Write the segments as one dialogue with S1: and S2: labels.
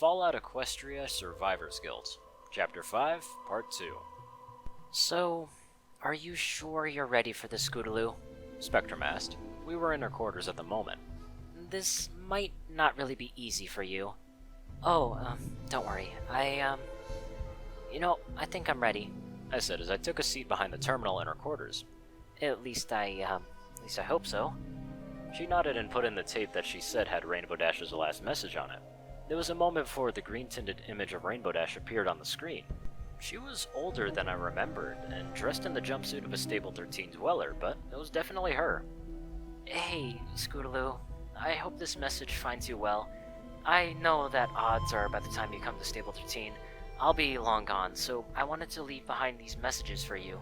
S1: Fallout Equestria Survivors Guild, Chapter 5, Part 2.
S2: So, are you sure you're ready for the Scootaloo?
S1: Spectrum asked. We were in our quarters at the moment.
S2: This might not really be easy for you. Don't worry. I think I'm ready.
S1: I said as I took a seat behind the terminal in our quarters.
S2: At least I hope so.
S1: She nodded and put in the tape that she said had Rainbow Dash's last message on it. There was a moment before the green-tinted image of Rainbow Dash appeared on the screen. She was older than I remembered, and dressed in the jumpsuit of a Stable 13 dweller, but it was definitely her.
S2: Hey, Scootaloo. I hope this message finds you well. I know that odds are by the time you come to Stable 13, I'll be long gone, so I wanted to leave behind these messages for you.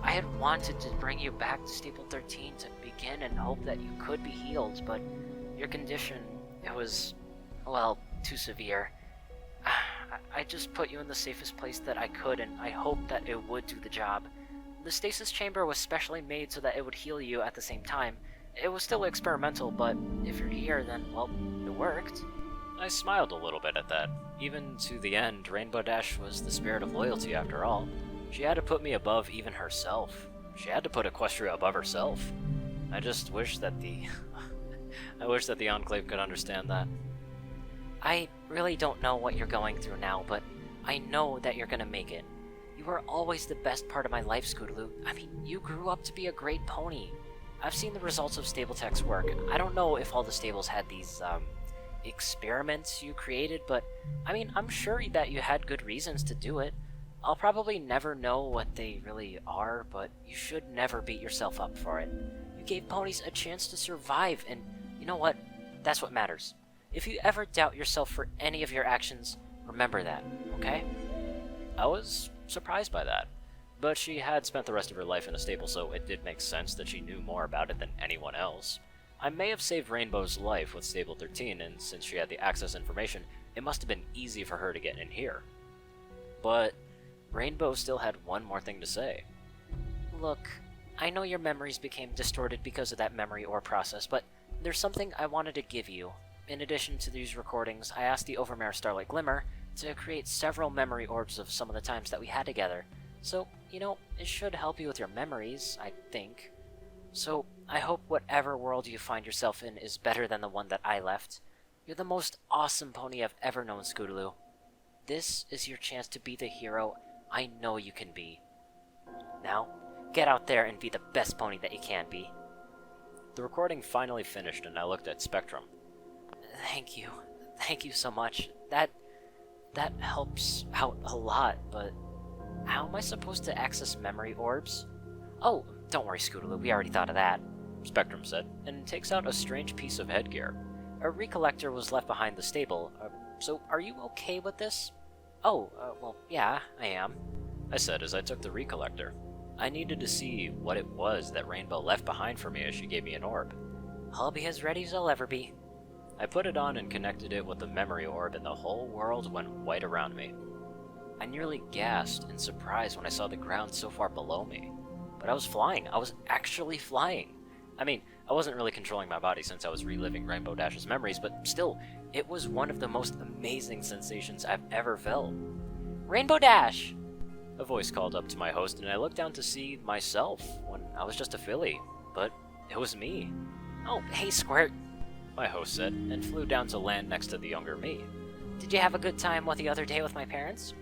S2: I had wanted to bring you back to Stable 13 to begin and hope that you could be healed, but your condition, it was, well, too severe. I just put you in the safest place that I could, and I hoped that it would do the job. The stasis chamber was specially made so that it would heal you at the same time. It was still experimental, but if you're here, then, well, it worked.
S1: I smiled a little bit at that. Even to the end, Rainbow Dash was the spirit of loyalty after all. She had to put me above even herself. She had to put Equestria above herself. I just wish that the... I wish that the Enclave could understand that.
S2: I really don't know what you're going through now, but I know that you're gonna make it. You were always the best part of my life, Scootaloo. I mean, you grew up to be a great pony. I've seen the results of Stable Tech's work. I don't know if all the stables had these, experiments you created, but, I mean, I'm sure that you had good reasons to do it. I'll probably never know what they really are, but you should never beat yourself up for it. You gave ponies a chance to survive, and you know what? That's what matters. If you ever doubt yourself for any of your actions, remember that, okay?
S1: I was surprised by that, but she had spent the rest of her life in a stable, so it did make sense that she knew more about it than anyone else. I may have saved Rainbow's life with Stable 13, and since she had the access information, it must have been easy for her to get in here. But Rainbow still had one more thing to say.
S2: Look, I know your memories became distorted because of that memory ore process, but there's something I wanted to give you. In addition to these recordings, I asked the Overmare Starlight Glimmer to create several memory orbs of some of the times that we had together. So, it should help you with your memories, I think. So, I hope whatever world you find yourself in is better than the one that I left. You're the most awesome pony I've ever known, Scootaloo. This is your chance to be the hero I know you can be. Now, get out there and be the best pony that you can be.
S1: The recording finally finished, and I looked at Spectrum.
S2: Thank you. Thank you so much. That helps out a lot, but how am I supposed to access memory orbs? Oh, don't worry, Scootaloo, we already thought of that,
S1: Spectrum said, and takes out a strange piece of headgear.
S2: A recollector was left behind the stable, so are you okay with this? Well, yeah, I am,
S1: I said as I took the recollector. I needed to see what it was that Rainbow left behind for me as she gave me an orb.
S2: I'll be as ready as I'll ever be.
S1: I put it on and connected it with the memory orb, and the whole world went white around me. I nearly gasped in surprise when I saw the ground so far below me. But I was flying. I was actually flying. I mean, I wasn't really controlling my body since I was reliving Rainbow Dash's memories, but still, it was one of the most amazing sensations I've ever felt.
S2: Rainbow Dash!
S1: A voice called up to my host, and I looked down to see myself when I was just a filly, but it was me.
S2: Oh, hey, Squirt,
S1: my host said, and flew down to land next to the younger me.
S2: Did you have a good time the other day with my parents?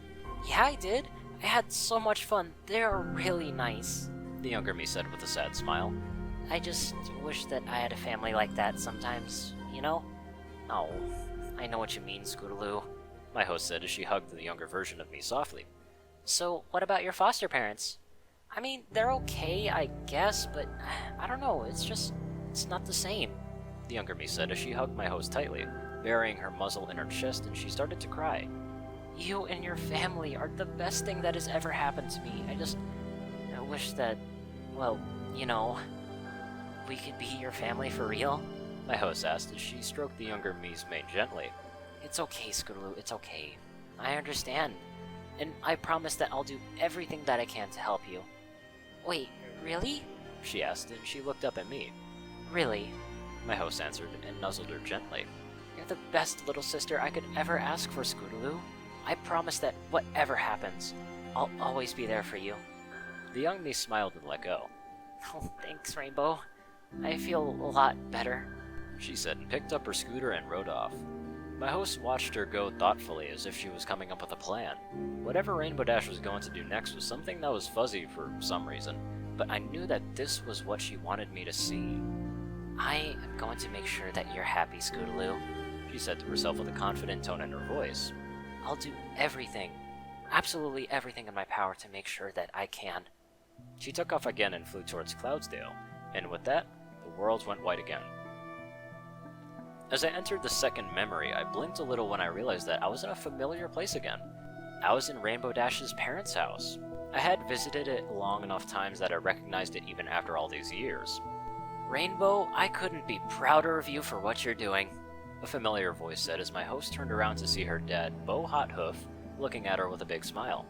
S2: Yeah, I did. I had so much fun. They're really nice,
S1: the younger me said with a sad smile.
S2: I just wish that I had a family like that sometimes, Oh, I know what you mean, Scootaloo,
S1: my host said as she hugged the younger version of me softly.
S2: So, what about your foster parents? I mean, they're okay, I guess, but I don't know, it's not the same,
S1: the younger me said as she hugged my host tightly, burying her muzzle in her chest, and she started to cry.
S2: You and your family are the best thing that has ever happened to me. I wish that, we could be your family for real,
S1: my host asked as she stroked the younger me's mane gently.
S2: It's okay, Scootaloo, it's okay. I understand. And I promise that I'll do everything that I can to help you. Wait, really?
S1: She asked, and she looked up at me.
S2: Really?
S1: My host answered and nuzzled her gently.
S2: You're the best little sister I could ever ask for, Scootaloo. I promise that whatever happens, I'll always be there for you.
S1: The young me smiled and let go.
S2: Oh, thanks, Rainbow. I feel a lot better,
S1: she said, and picked up her scooter and rode off. My host watched her go thoughtfully, as if she was coming up with a plan. Whatever Rainbow Dash was going to do next was something that was fuzzy for some reason, but I knew that this was what she wanted me to see.
S2: I am going to make sure that you're happy, Scootaloo,
S1: she said to herself with a confident tone in her voice.
S2: I'll do everything, absolutely everything in my power to make sure that I can.
S1: She took off again and flew towards Cloudsdale, and with that, the world went white again. As I entered the second memory, I blinked a little when I realized that I was in a familiar place again. I was in Rainbow Dash's parents' house. I had visited it long enough times that I recognized it even after all these years.
S2: Rainbow, I couldn't be prouder of you for what you're doing,
S1: a familiar voice said as my host turned around to see her dad, Bo Hot Hoof, looking at her with a big smile.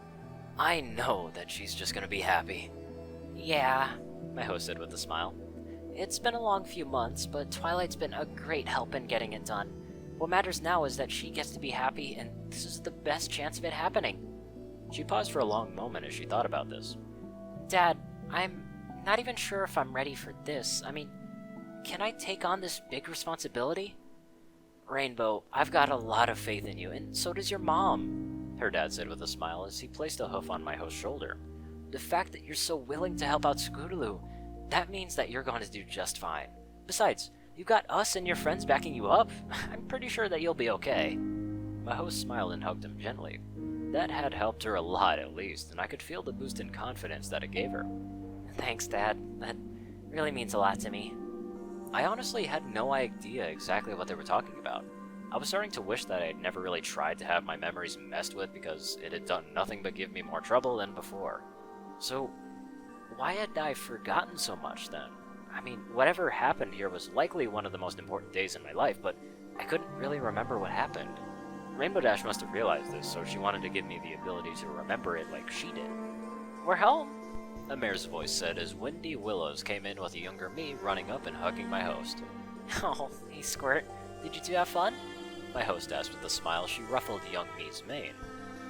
S2: I know that she's just gonna be happy. Yeah,
S1: my host said with a smile.
S2: It's been a long few months, but Twilight's been a great help in getting it done. What matters now is that she gets to be happy, and this is the best chance of it happening.
S1: She paused for a long moment as she thought about this.
S2: Dad, I'm not even sure if I'm ready for this. I mean, can I take on this big responsibility? Rainbow, I've got a lot of faith in you, and so does your mom, her dad said with a smile as he placed a hoof on my host's shoulder. The fact that you're so willing to help out Scootaloo, that means that you're going to do just fine. Besides, you've got us and your friends backing you up. I'm pretty sure that you'll be okay.
S1: My host smiled and hugged him gently. That had helped her a lot at least, and I could feel the boost in confidence that it gave her.
S2: Thanks, Dad. That really means a lot to me.
S1: I honestly had no idea exactly what they were talking about. I was starting to wish that I had never really tried to have my memories messed with because it had done nothing but give me more trouble than before. So, why had I forgotten so much then? I mean, whatever happened here was likely one of the most important days in my life, but I couldn't really remember what happened. Rainbow Dash must have realized this, so she wanted to give me the ability to remember it like she did.
S2: We're home,
S1: a mare's voice said as Windy Willows came in with a younger me running up and hugging my host.
S2: Oh, hey Squirt, did you two have fun?
S1: My host asked with a smile. She ruffled young me's mane.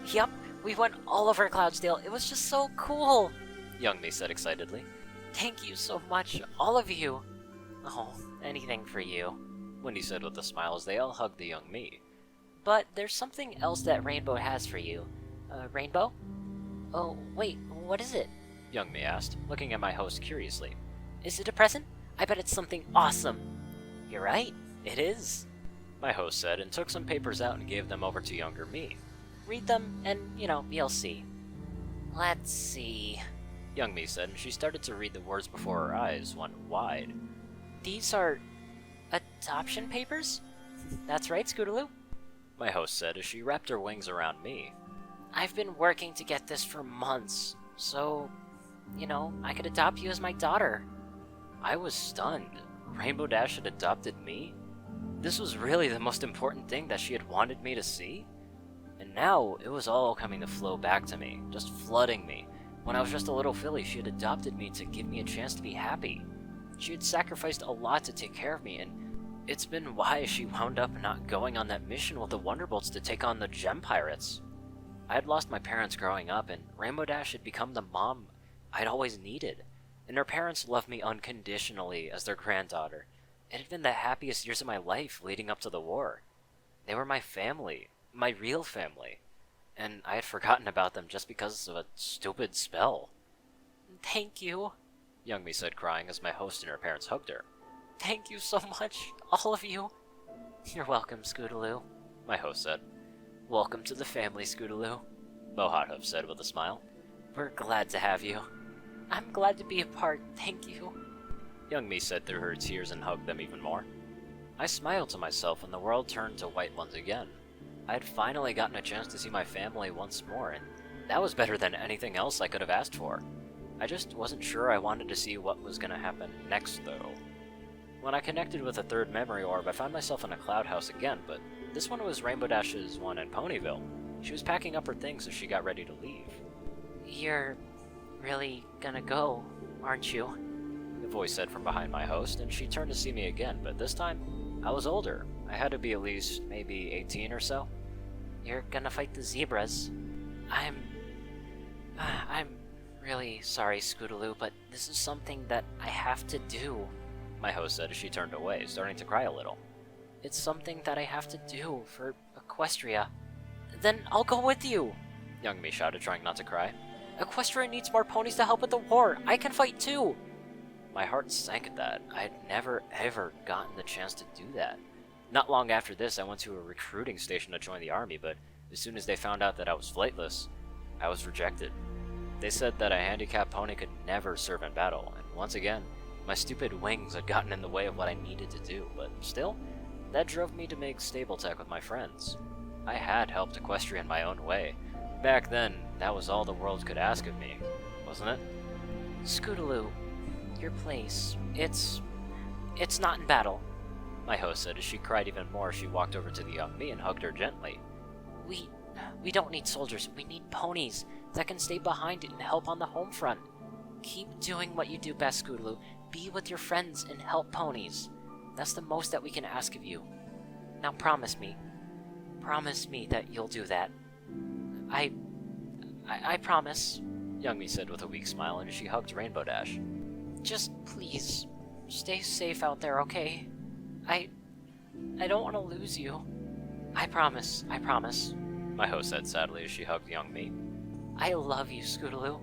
S2: Yup, we went all over Cloudsdale. It was just so cool,
S1: young me said excitedly.
S2: Thank you so much, all of you. Oh, anything for you,
S1: Windy said with a smile as they all hugged the young me.
S2: But there's something else that Rainbow has for you. Rainbow? Oh, wait, what is it?
S1: Young me asked, looking at my host curiously.
S2: Is it a present? I bet it's something awesome. You're right, it is,
S1: my host said, and took some papers out and gave them over to younger me.
S2: Read them, and, you'll see. Let's see,
S1: young me said, and she started to read the words before her eyes went wide.
S2: These are adoption papers? That's right, Scootaloo,
S1: my host said as she wrapped her wings around me.
S2: I've been working to get this for months, so, I could adopt you as my daughter.
S1: I was stunned. Rainbow Dash had adopted me? This was really the most important thing that she had wanted me to see? And now, it was all coming to flow back to me, just flooding me. When I was just a little filly, she had adopted me to give me a chance to be happy. She had sacrificed a lot to take care of me, and it's been why she wound up not going on that mission with the Wonderbolts to take on the Gem Pirates. I had lost my parents growing up, and Rainbow Dash had become the mom I'd always needed. And her parents loved me unconditionally as their granddaughter. It had been the happiest years of my life leading up to the war. They were my family, my real family. And I had forgotten about them just because of a stupid spell.
S2: Thank you,
S1: young me said, crying as my host and her parents hugged her.
S2: Thank you so much, all of you. You're welcome, Scootaloo,
S1: my host said.
S2: Welcome to the family, Scootaloo,
S1: Bo Hothoof said with a smile.
S2: We're glad to have you. I'm glad to be a part, thank you,
S1: young me said through her tears and hugged them even more. I smiled to myself and the world turned to white once again. I had finally gotten a chance to see my family once more, and that was better than anything else I could have asked for. I just wasn't sure I wanted to see what was going to happen next, though. When I connected with a third memory orb, I found myself in a cloud house again, but this one was Rainbow Dash's one in Ponyville. She was packing up her things as she got ready to leave.
S2: You're really gonna go, aren't you?
S1: The voice said from behind my host, and she turned to see me again, but this time, I was older. I had to be at least maybe 18 or so.
S2: You're gonna fight the zebras. I'm really sorry, Scootaloo, but this is something that I have to do.
S1: My host said as she turned away, starting to cry a little.
S2: It's something that I have to do for Equestria. Then I'll go with you!
S1: Young me shouted, trying not to cry.
S2: Equestria needs more ponies to help with the war! I can fight too!
S1: My heart sank at that. I had never ever gotten the chance to do that. Not long after this, I went to a recruiting station to join the army, but as soon as they found out that I was flightless, I was rejected. They said that a handicapped pony could never serve in battle, and once again, my stupid wings had gotten in the way of what I needed to do, but still, that drove me to make stable tech with my friends. I had helped Equestria in my own way. Back then, that was all the world could ask of me, wasn't it?
S2: Scootaloo, your place, it's not in battle.
S1: My host said as she cried even more as she walked over to the young me and hugged her gently.
S2: We don't need soldiers, we need ponies that can stay behind and help on the home front. Keep doing what you do best, Scootaloo. Be with your friends and help ponies. That's the most that we can ask of you. Now promise me that you'll do that. I promise,
S1: Young me said with a weak smile and she hugged Rainbow Dash.
S2: Just please, stay safe out there, okay? I don't want to lose you. I promise.
S1: My host said sadly as she hugged young me.
S2: I love you, Scootaloo.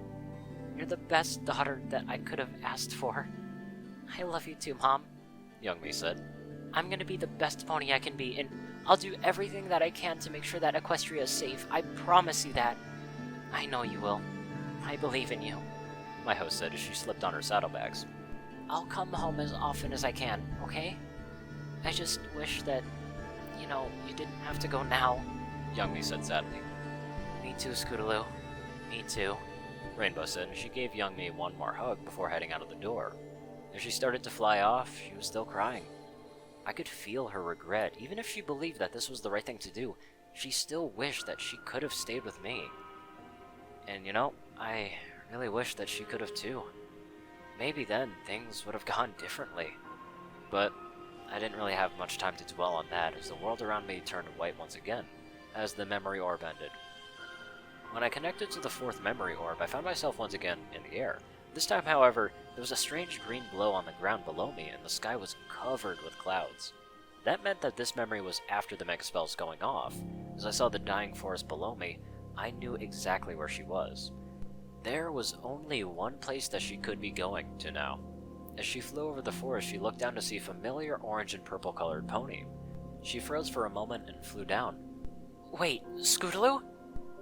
S2: You're the best daughter that I could have asked for. I love you too, Mom.
S1: Young me said.
S2: I'm gonna be the best pony I can be, and I'll do everything that I can to make sure that Equestria is safe. I promise you that. I know you will. I believe in you.
S1: My host said as she slipped on her saddlebags.
S2: I'll come home as often as I can, okay? I just wish that, you didn't have to go now.
S1: Young me said sadly.
S2: Me too, Scootaloo. Me too.
S1: Rainbow said, and she gave Young me one more hug before heading out of the door. As she started to fly off, she was still crying. I could feel her regret. Even if she believed that this was the right thing to do, she still wished that she could have stayed with me. And I really wish that she could have too. Maybe then things would have gone differently. But I didn't really have much time to dwell on that, as the world around me turned white once again, as the memory orb ended. When I connected to the fourth memory orb, I found myself once again in the air. This time, however, there was a strange green glow on the ground below me, and the sky was covered with clouds. That meant that this memory was after the mega spells going off. As I saw the dying forest below me, I knew exactly where she was. There was only one place that she could be going to now. As she flew over the forest, she looked down to see a familiar orange and purple colored pony. She froze for a moment and flew down.
S2: Wait, Scootaloo?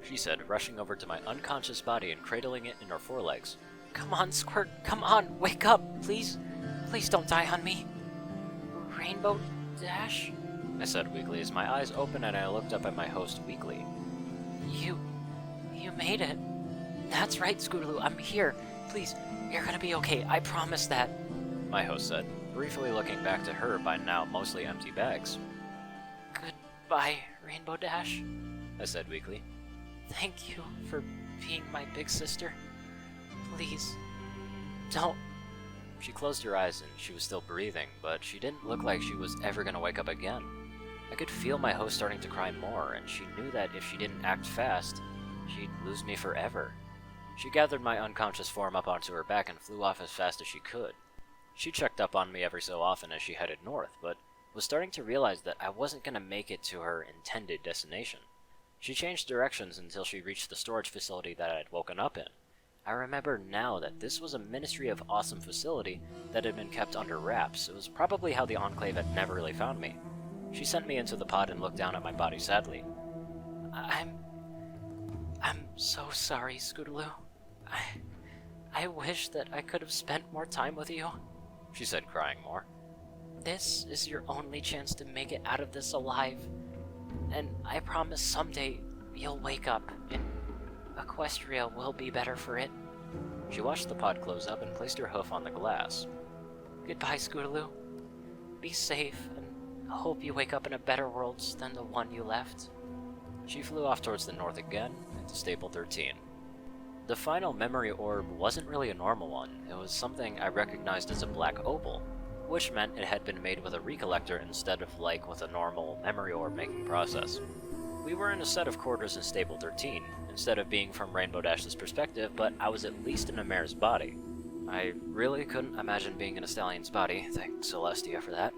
S1: She said, rushing over to my unconscious body and cradling it in her forelegs.
S2: Come on, Squirt, come on, wake up, please. Please don't die on me. Rainbow Dash?
S1: I said weakly as my eyes opened and I looked up at my host weakly.
S2: You made it. That's right, Scootaloo, I'm here. Please, you're gonna be okay, I promise that.
S1: My host said, briefly looking back to her by now mostly empty bags.
S2: Goodbye, Rainbow Dash.
S1: I said weakly.
S2: Thank you for being my big sister. Please, don't.
S1: She closed her eyes and she was still breathing, but she didn't look like she was ever gonna wake up again. I could feel my host starting to cry more, and she knew that if she didn't act fast, she'd lose me forever. She gathered my unconscious form up onto her back and flew off as fast as she could. She checked up on me every so often as she headed north, but was starting to realize that I wasn't gonna make it to her intended destination. She changed directions until she reached the storage facility that I had woken up in. I remember now that this was a Ministry of Awesome facility that had been kept under wraps. It was probably how the Enclave had never really found me. She sent me into the pod and looked down at my body sadly.
S2: I'm so sorry, Scootaloo. I wish that I could have spent more time with you.
S1: She said, crying more.
S2: This is your only chance to make it out of this alive. And I promise someday you'll wake up and Equestria will be better for it.
S1: She watched the pod close up and placed her hoof on the glass.
S2: Goodbye, Scootaloo. Be safe, and hope you wake up in a better world than the one you left.
S1: She flew off towards the north again, into Stable 13. The final memory orb wasn't really a normal one. It was something I recognized as a black opal. which meant it had been made with a recollector instead of with a normal memory orb making process. We were in a set of quarters in Stable 13, instead of being from Rainbow Dash's perspective, but I was at least in a mare's body. I really couldn't imagine being in a stallion's body, thank Celestia for that.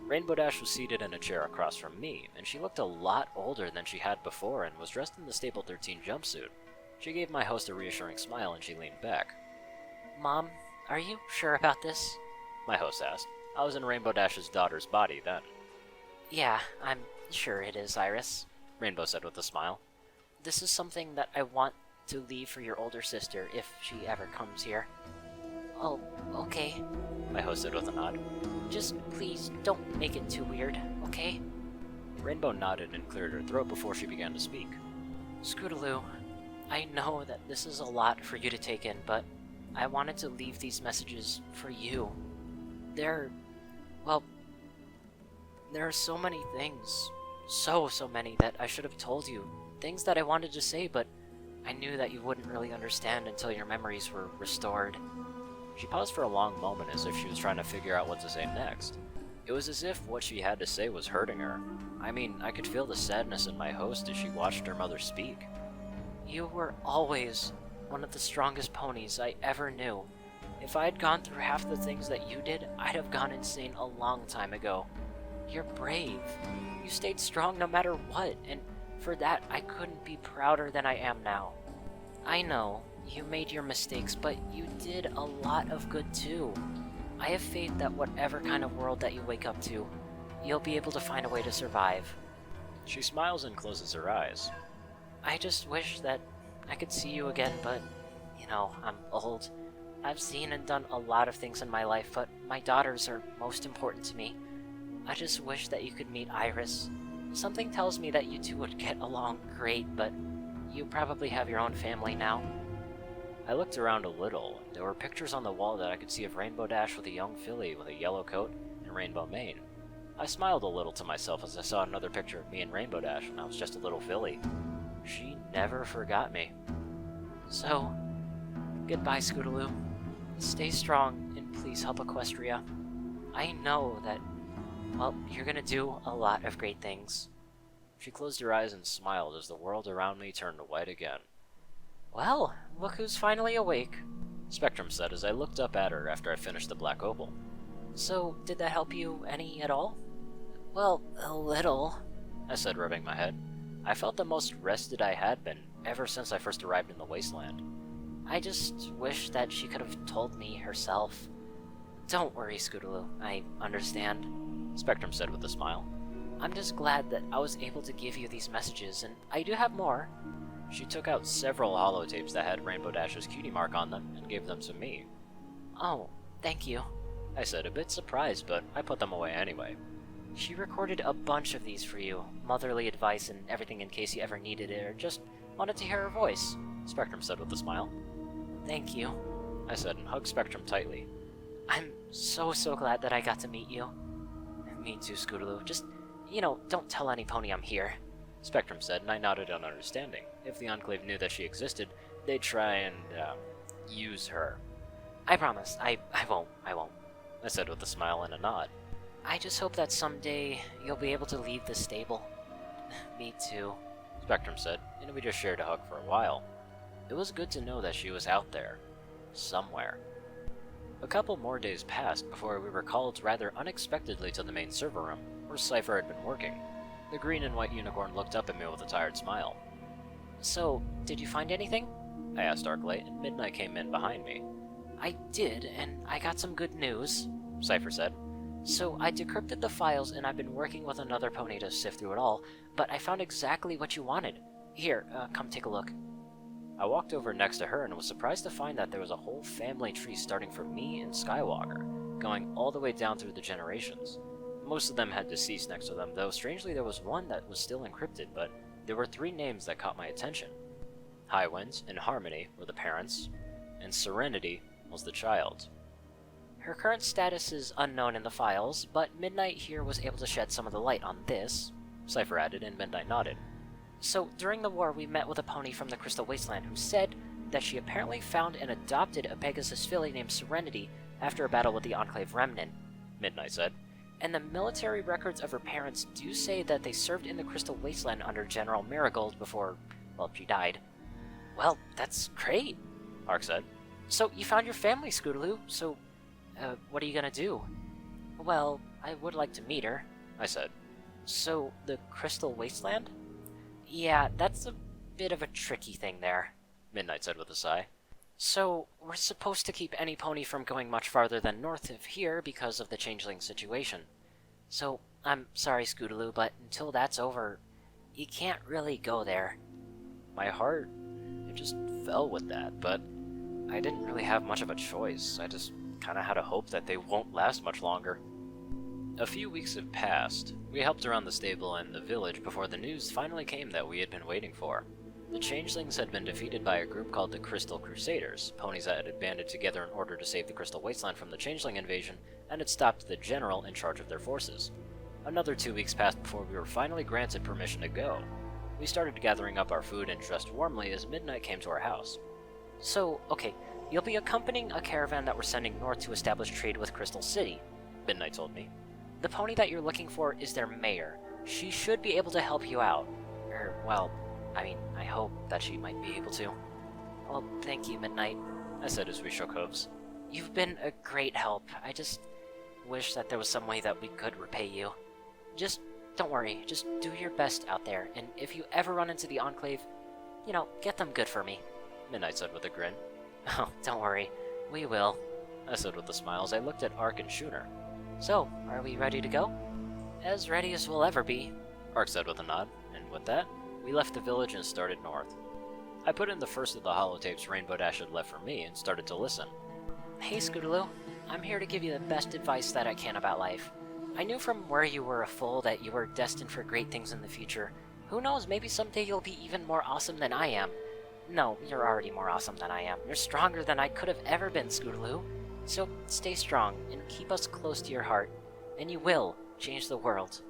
S1: Rainbow Dash was seated in a chair across from me, and she looked a lot older than she had before and was dressed in the Stable 13 jumpsuit. She gave my host a reassuring smile and she leaned back.
S2: Mom, are you sure about this?
S1: My host asked. I was in Rainbow Dash's daughter's body then.
S2: Yeah, I'm sure it is, Iris,
S1: Rainbow said with a smile.
S2: This is something that I want to leave for your older sister if she ever comes here. Oh, okay.
S1: My host said with a nod.
S2: Just please don't make it too weird, okay?
S1: Rainbow nodded and cleared her throat before she began to speak.
S2: Scootaloo, I know that this is a lot for you to take in, but I wanted to leave these messages for you. There are so many things, so many that I should have told you. Things that I wanted to say, but I knew that you wouldn't really understand until your memories were restored.
S1: She paused for a long moment as if she was trying to figure out what to say next. It was as if what she had to say was hurting her. I mean, I could feel the sadness in my host as she watched her mother speak.
S2: You were always one of the strongest ponies I ever knew. If I had gone through half the things that you did, I'd have gone insane a long time ago. You're brave. You stayed strong no matter what, and for that I couldn't be prouder than I am now. I know, you made your mistakes, but you did a lot of good too. I have faith that whatever kind of world that you wake up to, you'll be able to find a way to survive.
S1: She smiles and closes her eyes.
S2: I just wish that I could see you again, but, I'm old. I've seen and done a lot of things in my life, but my daughters are most important to me. I just wish that you could meet Iris. Something tells me that you two would get along great, but you probably have your own family now.
S1: I looked around a little. There were pictures on the wall that I could see of Rainbow Dash with a young filly with a yellow coat and rainbow mane. I smiled a little to myself as I saw another picture of me and Rainbow Dash when I was just a little filly. She never forgot me.
S2: So, goodbye, Scootaloo. Stay strong and please help Equestria. I know that, you're gonna do a lot of great things.
S1: She closed her eyes and smiled as the world around me turned white again.
S2: Well, look who's finally awake,
S1: Spectrum said as I looked up at her after I finished the black opal.
S2: So, did that help you any at all? Well, a little,
S1: I said, rubbing my head. I felt the most rested I had been ever since I first arrived in the wasteland.
S2: I just wish that she could have told me herself. Don't worry, Scootaloo, I understand,
S1: Spectrum said with a smile.
S2: I'm just glad that I was able to give you these messages, and I do have more.
S1: She took out several holotapes that had Rainbow Dash's cutie mark on them and gave them to me.
S2: Oh, thank you,
S1: I said, a bit surprised, but I put them away anyway.
S2: She recorded a bunch of these for you, motherly advice and everything in case you ever needed it or just wanted to hear her voice,
S1: Spectrum said with a smile.
S2: Thank you,
S1: I said and hugged Spectrum tightly.
S2: I'm so glad that I got to meet you. Me too, Scootaloo. Just, don't tell any pony I'm here,
S1: Spectrum said, and I nodded in understanding. If the Enclave knew that she existed, they'd try and, use her.
S2: I promise, I won't,
S1: I said with a smile and a nod.
S2: I just hope that someday you'll be able to leave the stable. Me too,
S1: Spectrum said, and we just shared a hug for a while. It was good to know that she was out there. Somewhere. A couple more days passed before we were called rather unexpectedly to the main server room, where Cypher had been working. The green and white unicorn looked up at me with a tired smile.
S2: So, did you find anything?
S1: I asked Arclight, and Midnight came in behind me.
S2: I did, and I got some good news,
S1: Cypher said.
S2: So I decrypted the files and I've been working with another pony to sift through it all, but I found exactly what you wanted. Here, come take a look.
S1: I walked over next to her and was surprised to find that there was a whole family tree starting from me and Skywalker, going all the way down through the generations. Most of them had deceased next to them, though strangely there was one that was still encrypted, but there were 3 names that caught my attention. Highwind and Harmony were the parents, and Serenity was the child.
S2: Her current status is unknown in the files, but Midnight here was able to shed some of the light on this,
S1: Cypher added, and Midnight nodded.
S2: So, during the war, we met with a pony from the Crystal Wasteland who said that she apparently found and adopted a Pegasus filly named Serenity after a battle with the Enclave Remnant.
S1: Midnight said.
S2: And the military records of her parents do say that they served in the Crystal Wasteland under General Marigold before, well, she died. Well, that's great,
S1: Ark said.
S2: So you found your family, Scootaloo, so, what are you gonna do? Well, I would like to meet her,
S1: I said.
S2: So, the Crystal Wasteland? Yeah, that's a bit of a tricky thing there,
S1: Midnight said with a sigh.
S2: So, we're supposed to keep any pony from going much farther than north of here because of the changeling situation. So, I'm sorry, Scootaloo, but until that's over, you can't really go there.
S1: My heart, it just fell with that, but I didn't really have much of a choice. I just kinda had a hope that they won't last much longer. A few weeks have passed. We helped around the stable and the village before the news finally came that we had been waiting for. The changelings had been defeated by a group called the Crystal Crusaders, ponies that had banded together in order to save the Crystal Wasteland from the changeling invasion, and had stopped the general in charge of their forces. Another 2 weeks passed before we were finally granted permission to go. We started gathering up our food and dressed warmly as Midnight came to our house.
S2: So, okay, you'll be accompanying a caravan that we're sending north to establish trade with Crystal City,
S1: Midnight told me.
S2: The pony that you're looking for is their mayor. She should be able to help you out. Well, I hope that she might be able to. Well, thank you, Midnight,
S1: I said as we shook hooves.
S2: You've been a great help. I just wish that there was some way that we could repay you. Just don't worry. Just do your best out there, and if you ever run into the Enclave, get them good for me.
S1: Midnight said with a grin.
S2: Oh, don't worry. We will,
S1: I said with a smile as I looked at Ark and Schooner.
S2: So, are we ready to go? As ready as we'll ever be,
S1: Ark said with a nod, and with that, we left the village and started north. I put in the first of the holotapes Rainbow Dash had left for me and started to listen.
S2: Hey, Scootaloo. I'm here to give you the best advice that I can about life. I knew from where you were a foal that you were destined for great things in the future. Who knows, maybe someday you'll be even more awesome than I am. No, you're already more awesome than I am. You're stronger than I could have ever been, Scootaloo. So stay strong and keep us close to your heart, and you will change the world.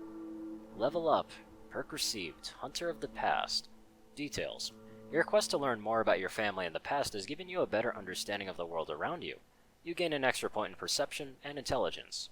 S1: Level up. Perk received. Hunter of the Past. Details. Your quest to learn more about your family in the past has given you a better understanding of the world around you. You gain an extra point in perception and intelligence.